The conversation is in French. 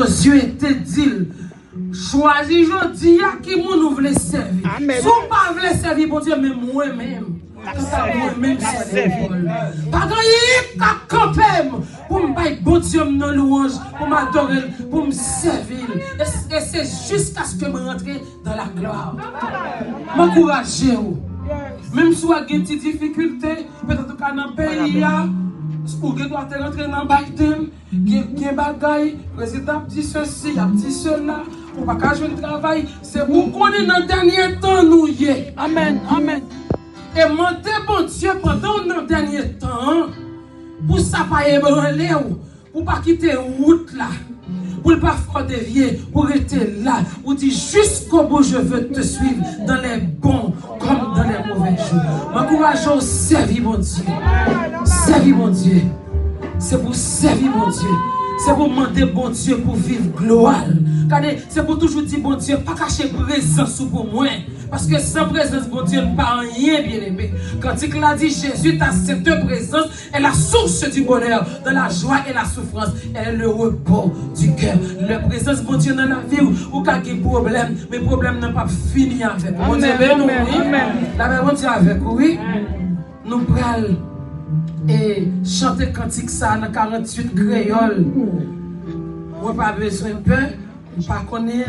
Dieu était dit. Choisis aujourd'hui qui nous voulait servir. Si vous ne voulez servir pour Dieu, mais moi-même. Moi-même, c'est l'école. Pas de camper pour me faire bon Dieu dans louange, pour m'adorer, pour me servir. Et c'est jusqu'à ce que je rentre dans la gloire. M'encouragez-vous. Même si vous avez des difficultés, peut-être que dans le pays, pour que vous rentrer dans le baptême, il y a des bagailles, le président dit ceci, il dit cela, pour ne pas jouer le travail, c'est pour qu'on est dans le dernier temps, nous y est. Amen, amen. Et montez, bon Dieu, pendant le dernier temps, pour ça pas ébranler, pour ne pas quitter la route là, pour ne pas faire dévier, pour rester là, pour dire jusqu'au bout, je veux te suivre dans les bons comme dans les mauvais jours. M'encourageons, servir mon Dieu. Servir mon Dieu. C'est pour servir mon Dieu. C'est pour demander bon Dieu pour vivre gloire. C'est pour toujours dire bon Dieu, pas cacher présence pour moi. Parce que sans présence, bon Dieu, ne pas rien, bien aimé. Quand il a dit Jésus, ta cette présence est la source du bonheur, de la joie et la souffrance. Elle est le repos du cœur. La présence, bon Dieu, dans la vie, ou quand il y a des problèmes, mais les problèmes n'ont pas fini avec. Bon Dieu, nous, la bon Dieu avec, oui. Nous prenons et chanter cantique ça dans 48 créoles. On n'a pas besoin de peur, on ne pas connaître.